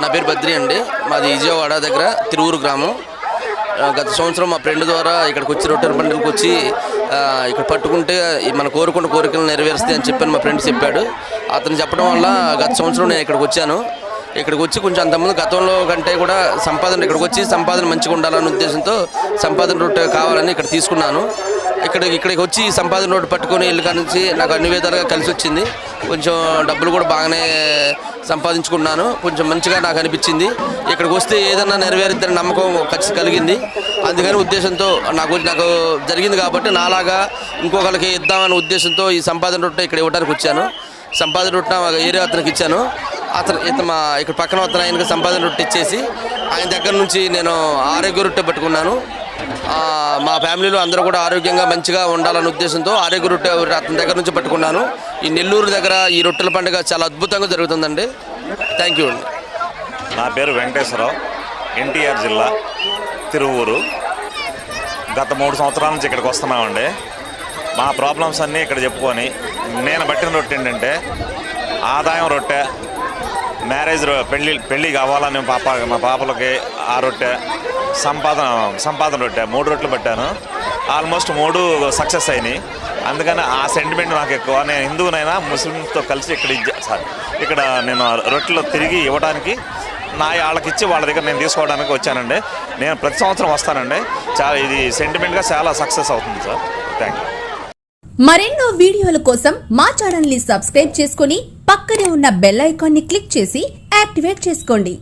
నా పేరు బద్రి అండి. మాది విజయవాడ దగ్గర తిరువురు గ్రామం. గత సంవత్సరం మా ఫ్రెండ్ ద్వారా ఇక్కడికి వచ్చి రొట్టెల పండుగలకు వచ్చి ఇక్కడ పట్టుకుంటే మన కోరుకున్న కోరికలు నెరవేరుస్తాయి అని చెప్పని మా ఫ్రెండ్ చెప్పాడు. అతను చెప్పడం వల్ల గత సంవత్సరం నేను ఇక్కడికి వచ్చాను. ఇక్కడికి వచ్చి కొంచెం అంతకుముందు గతంలో కంటే కూడా సంపాదన ఇక్కడికి వచ్చి సంపాదన మంచిగా ఉండాలనే ఉద్దేశంతో సంపాదన రొట్టె కావాలని ఇక్కడ తీసుకున్నాను. ఇక్కడికి వచ్చి సంపాదన రోడ్డు పట్టుకొని ఇల్లు కానించి నాకు అన్ని విధాలుగా కలిసి వచ్చింది. కొంచెం డబ్బులు కూడా బాగానే సంపాదించుకున్నాను. కొంచెం మంచిగా నాకు అనిపించింది. ఇక్కడికి వస్తే ఏదన్నా నెరవేరుద్దని నమ్మకం ఖచ్చితంగా కలిగింది. అందుకని ఉద్దేశంతో నాకు జరిగింది కాబట్టి నాలాగా ఇంకొకరికి ఇద్దామనే ఉద్దేశంతో ఈ సంపాదన రొట్టె ఇక్కడ ఇవ్వడానికి వచ్చాను. సంపాదన రొట్టె ఏరియా అతనికి ఇచ్చాను. ఇతను ఇక్కడ పక్కన వస్తున్న ఆయనకి సంపాదన రొట్టె ఇచ్చేసి ఆయన దగ్గర నుంచి నేను ఆరోగ్య రొట్టె పట్టుకున్నాను. మా ఫ్యామిలీలో అందరూ కూడా ఆరోగ్యంగా మంచిగా ఉండాలనే ఉద్దేశంతో ఆరోగ్య రొట్టె అతని దగ్గర నుంచి పట్టుకున్నాను. ఈ నెల్లూరు దగ్గర ఈ రొట్టెల పండుగ చాలా అద్భుతంగా జరుగుతుందండి. థ్యాంక్ యూ అండి. నా పేరు వెంకటేశ్వరరావు, ఎన్టీఆర్ జిల్లా, తిరువూరు. గత 3 సంవత్సరాల నుంచి ఇక్కడికి వస్తున్నామండి. మా ప్రాబ్లమ్స్ అన్నీ ఇక్కడ చెప్పుకొని నేను పట్టిన రొట్టె ఏంటంటే ఆదాయం రొట్టె, మ్యారేజ్ పెళ్ళి కావాలని మా పాపలకి ఆ రొట్టె, సంపాదన రొట్టె 3 రొట్టెలు పట్టాను. ఆల్మోస్ట్ 3 సక్సెస్ అయినాయి. అందుకని ఆ సెంటిమెంట్ నాకు ఎక్కువ. నేను హిందువునైనా ముస్లింతో కలిసి ఇక్కడ నేను రొట్టెలు తిరిగి ఇవ్వడానికి వాళ్ళకి ఇచ్చి వాళ్ళ దగ్గర నేను తీసుకోవడానికి వచ్చానండి. నేను ప్రతి సంవత్సరం వస్తానండి. ఇది సెంటిమెంట్గా చాలా సక్సెస్ అవుతుంది సార్. Thank you. మరెన్నో వీడియోల కోసం మా ఛానల్ ని సబ్స్క్రైబ్ చేసుకుని పక్కనే ఉన్న బెల్ ఐకాన్ ని క్లిక్ చేసి యాక్టివేట్ చేసుకోండి.